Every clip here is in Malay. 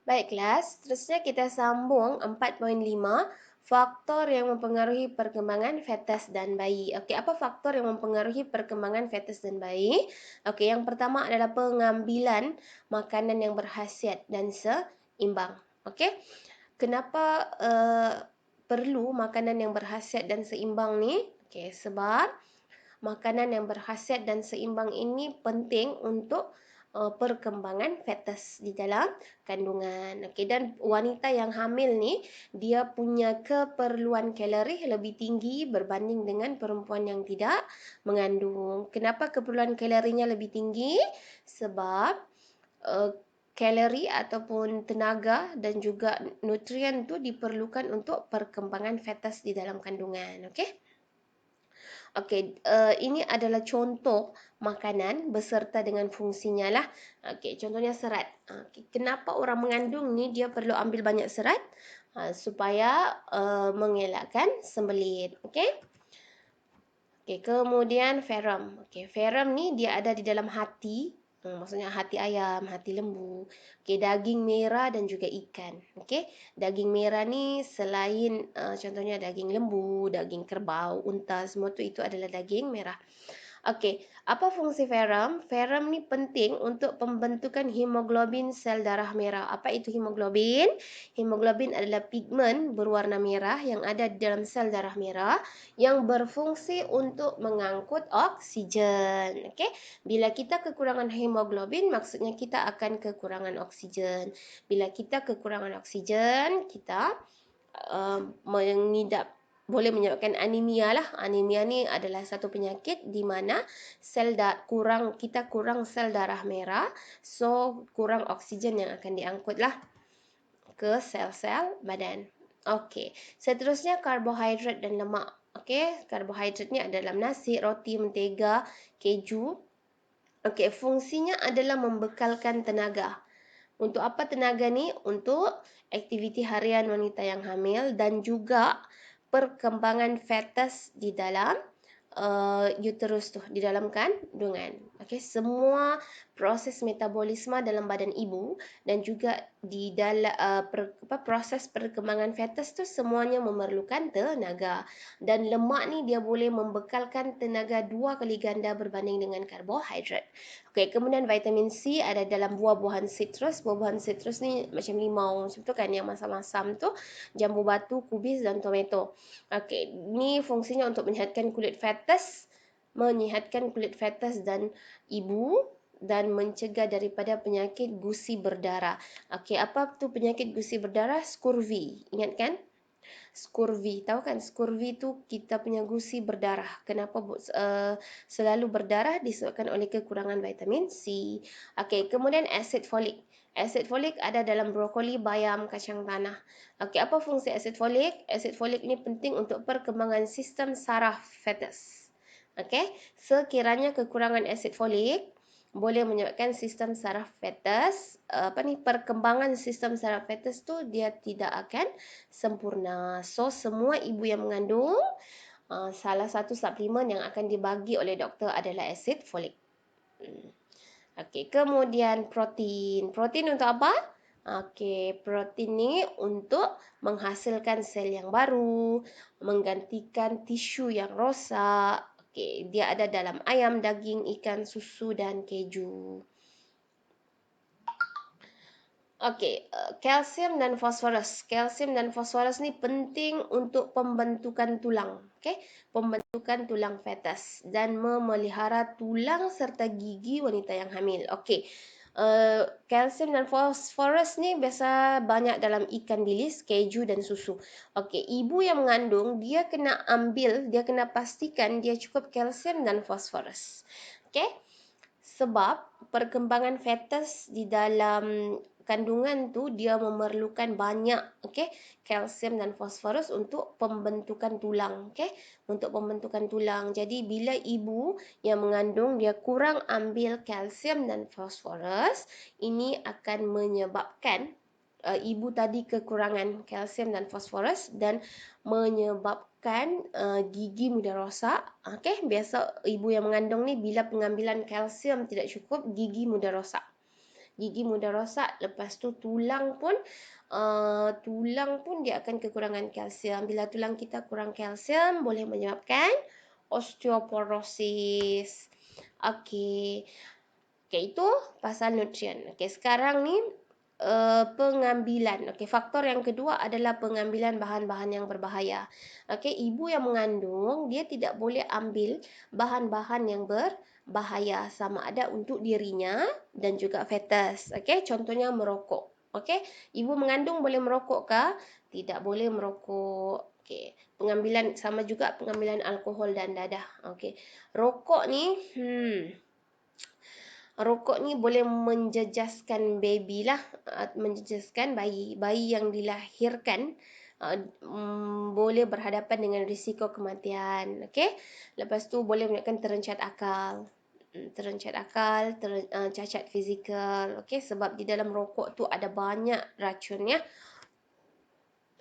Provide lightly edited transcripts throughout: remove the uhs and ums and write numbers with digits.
Baik kelas, seterusnya kita sambung 4.5, faktor yang mempengaruhi perkembangan fetus dan bayi. Okey, apa faktor yang mempengaruhi perkembangan fetus dan bayi? Okey, yang pertama adalah pengambilan makanan yang berkhasiat dan seimbang. Okey, kenapa perlu makanan yang berkhasiat dan seimbang ni? Okey, sebab makanan yang berkhasiat dan seimbang ini penting untuk perkembangan fetus di dalam kandungan. Okey, dan wanita yang hamil ni dia punya keperluan kalori lebih tinggi berbanding dengan perempuan yang tidak mengandung. Kenapa keperluan kalorinya lebih tinggi? Sebab uh, kalori ataupun tenaga dan juga nutrien tu diperlukan untuk perkembangan fetus di dalam kandungan. Okey. Okey, ini adalah contoh makanan beserta dengan fungsinya lah. Okey, contohnya serat. Okey, kenapa orang mengandung ni dia perlu ambil banyak serat? Supaya mengelakkan sembelit. Okey. Okey, kemudian ferrum. Okey, ferrum ni dia ada di dalam hati. Maksudnya hati ayam, hati lembu. Okey, daging merah dan juga ikan. Okey, daging merah ni selain contohnya daging lembu, daging kerbau, unta, semua tu itu adalah daging merah. Okey, apa fungsi ferrum? Ferrum ni penting untuk pembentukan hemoglobin sel darah merah. Apa itu hemoglobin? Hemoglobin adalah pigmen berwarna merah yang ada di dalam sel darah merah yang berfungsi untuk mengangkut oksigen. Okey, bila kita kekurangan hemoglobin, maksudnya kita akan kekurangan oksigen. Bila kita kekurangan oksigen, kita mengidap boleh menyebabkan anemia lah. Anemia ni adalah satu penyakit di mana kita kurang sel darah merah, so kurang oksigen yang akan diangkut lah ke sel-sel badan. Okey, seterusnya karbohidrat dan lemak. Okey, karbohidrat ni ada dalam nasi, roti, mentega, keju. Okey, fungsinya adalah membekalkan tenaga. Untuk apa tenaga ni? Untuk aktiviti harian wanita yang hamil dan juga perkembangan fetus di dalam uterus tu, di dalam kandungan. Okey, semua proses metabolisme dalam badan ibu dan juga di dalam proses perkembangan fetus tu semuanya memerlukan tenaga. Dan lemak ni dia boleh membekalkan tenaga 2 kali ganda berbanding dengan karbohidrat. Okey, kemudian vitamin C ada dalam buah-buahan citrus. Buah-buahan citrus ni macam limau, macam tu kan, yang masam-masam tu, jambu batu, kubis dan tomato. Okey, ni fungsinya untuk menyihatkan kulit fetus, dan ibu dan mencegah daripada penyakit gusi berdarah. Okey, apa tu penyakit gusi berdarah? Scurvy. Ingat kan? Scurvy. Tahu kan scurvy tu kita punya gusi berdarah. Kenapa selalu berdarah? Disebabkan oleh kekurangan vitamin C. Okey, kemudian asid folik. Asid folik ada dalam brokoli, bayam, kacang tanah. Okey, apa fungsi asid folik? Asid folik ni penting untuk perkembangan sistem saraf fetus. Okey, sekiranya kekurangan asid folik boleh menyebabkan sistem saraf fetus, perkembangan sistem saraf fetus tu dia tidak akan sempurna. So semua ibu yang mengandung, salah satu suplemen yang akan dibagi oleh doktor adalah asid folik. Okey, kemudian protein. Protein untuk apa? Okey, protein ni untuk menghasilkan sel yang baru, menggantikan tisu yang rosak. Okey, dia ada dalam ayam, daging, ikan, susu dan keju. Okey, kalsium dan fosforus. Kalsium dan fosforus ni penting untuk pembentukan tulang. Okey, pembentukan tulang fetus dan memelihara tulang serta gigi wanita yang hamil. Okey, kalsium dan fosforus ni biasa banyak dalam ikan bilis, keju dan susu. Okey, ibu yang mengandung dia kena pastikan dia cukup kalsium dan fosforus. Okey, sebab perkembangan fetus di dalam kandungan tu dia memerlukan banyak kalsium dan fosforus untuk pembentukan tulang, untuk pembentukan tulang. Jadi bila ibu yang mengandung dia kurang ambil kalsium dan fosforus, ini akan menyebabkan ibu tadi kekurangan kalsium dan fosforus dan menyebabkan gigi mudah rosak. Biasa ibu yang mengandung ni bila pengambilan kalsium tidak cukup, gigi mudah rosak. gigi mudah rosak. Lepas tu tulang pun dia akan kekurangan kalsium. Bila tulang kita kurang kalsium boleh menyebabkan osteoporosis. Okey. Okey, itu pasal nutrien. Okey, sekarang ni pengambilan. Okey, faktor yang kedua adalah pengambilan bahan-bahan yang berbahaya. Okey, ibu yang mengandung dia tidak boleh ambil bahan-bahan yang berbahaya sama ada untuk dirinya dan juga fetus. Okey, contohnya merokok. Okey, ibu mengandung boleh merokok ke? Tidak boleh merokok. Okey, pengambilan sama juga pengambilan alkohol dan dadah. Okey. Rokok ni rokok ni boleh menjejaskan baby lah, menjejaskan bayi. Bayi yang dilahirkan boleh berhadapan dengan risiko kematian. Okey. Lepas tu boleh menyebabkan terencat akal. Cacat fizikal. Okey, sebab di dalam rokok tu ada banyak racun ya.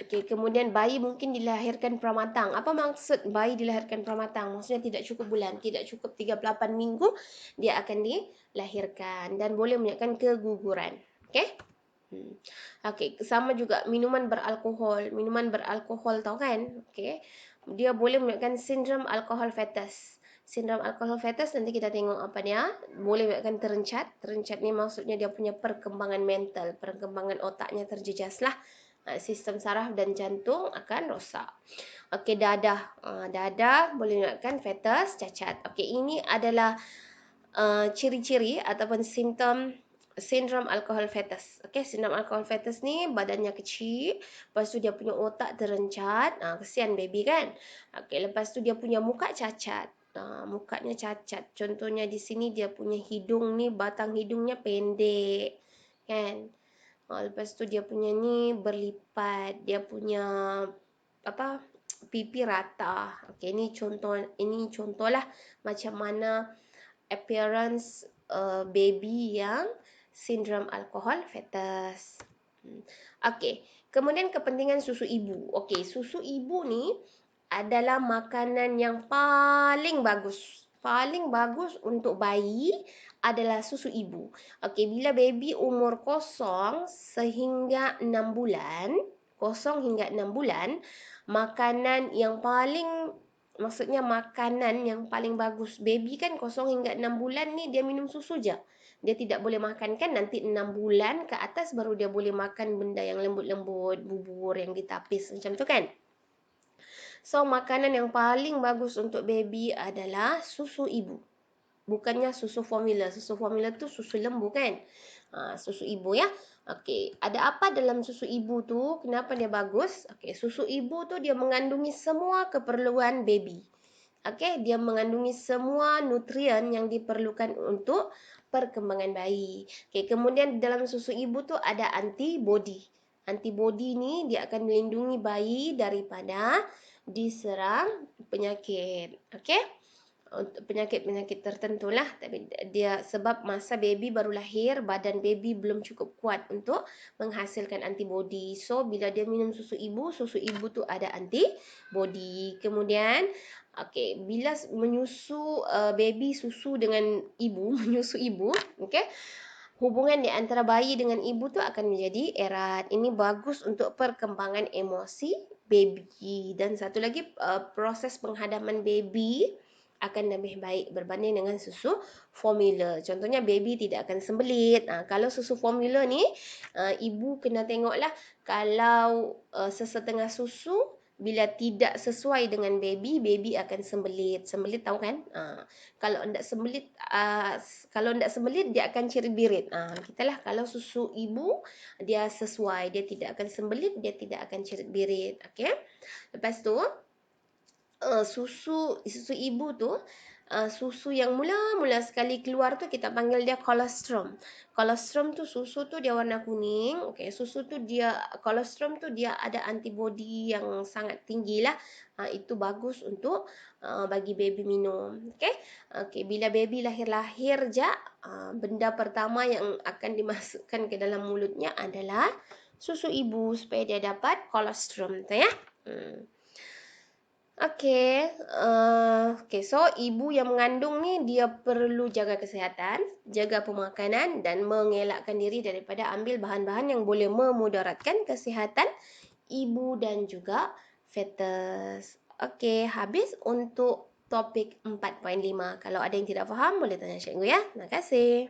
Okey, kemudian bayi mungkin dilahirkan pramatang. Apa maksud bayi dilahirkan pramatang? Maksudnya tidak cukup bulan, tidak cukup 38 minggu dia akan dilahirkan dan boleh menyebabkan keguguran. Okey? Okey, sama juga minuman beralkohol. Minuman beralkohol tahu kan? Okey. Dia boleh menyebabkan sindrom alkohol fetus. Sindrom alkohol fetus nanti kita tengok apa dia. Boleh menyebabkan terencat. Terencat ni maksudnya dia punya perkembangan mental, perkembangan otaknya terjejas lah. Sistem saraf dan jantung akan rosak. Okey, dadah. Dadah boleh menyebabkan fetus cacat. Okey, ini adalah ciri-ciri ataupun simptom sindrom alkohol fetus. Okey, sindrom alkohol fetus ni badannya kecil, lepas tu dia punya otak terencat. Kesian baby kan. Okey, lepas tu dia punya muka cacat. Mukanya cacat. Contohnya di sini dia punya hidung ni, batang hidungnya pendek. Kan? Lepas tu dia punya ni berlipat, dia punya apa pipi rata. Okey, ini contohlah macam mana appearance baby yang sindrom alkohol fetus. Okey, kemudian kepentingan susu ibu. Okey, susu ibu ni adalah makanan yang paling bagus. Paling bagus untuk bayi adalah susu ibu. Okey, bila baby umur 0 sehingga 6 bulan, 0 hingga 6 bulan, makanan yang paling maksudnya makanan yang paling bagus. Baby kan 0 hingga 6 bulan ni dia minum susu je. Dia tidak boleh makan kan, nanti 6 bulan ke atas baru dia boleh makan benda yang lembut-lembut, bubur yang ditapis macam tu kan. So, makanan yang paling bagus untuk baby adalah susu ibu. Bukannya susu formula. Susu formula tu susu lembu kan. Susu ibu ya. Okey, ada apa dalam susu ibu tu? Kenapa dia bagus? Okey, susu ibu tu dia mengandungi semua keperluan baby. Okey, dia mengandungi semua nutrien yang diperlukan untuk perkembangan bayi. Okey, kemudian dalam susu ibu tu ada antibody. Antibody ni dia akan melindungi bayi daripada diserang penyakit. Okey? Untuk penyakit-penyakit tertentu lah, tapi dia sebab masa baby baru lahir, badan baby belum cukup kuat untuk menghasilkan antibody. So bila dia minum susu ibu tu ada antibody. Kemudian okey, bila menyusu baby susu dengan ibu, menyusu ibu, okey, hubungan di antara bayi dengan ibu tu akan menjadi erat. Ini bagus untuk perkembangan emosi baby. Dan satu lagi, proses penghadaman baby akan lebih baik berbanding dengan susu formula. Contohnya baby tidak akan sembelit. Kalau susu formula ni, ibu kena tengoklah kalau sesetengah susu bila tidak sesuai dengan baby, baby akan sembelit. Sembelit tahu kan? Kalau tidak sembelit dia akan cerit-birit. Kitalah kalau susu ibu dia sesuai, dia tidak akan sembelit, dia tidak akan cerit-birit. Okey. Lepas tu susu ibu tu, susu yang mula-mula sekali keluar tu kita panggil dia colostrum. Colostrum tu susu tu dia warna kuning. Okey, susu tu colostrum tu dia ada antibody yang sangat tinggi lah. Itu bagus untuk bagi baby minum. Okey. Okey, bila baby lahir-lahir je, benda pertama yang akan dimasukkan ke dalam mulutnya adalah susu ibu supaya dia dapat colostrum tu ya. Okey, so ibu yang mengandung ni dia perlu jaga kesihatan, jaga pemakanan dan mengelakkan diri daripada ambil bahan-bahan yang boleh memudaratkan kesihatan ibu dan juga fetus. Okey, habis untuk topik 4.5. Kalau ada yang tidak faham boleh tanya cikgu ya. Terima kasih.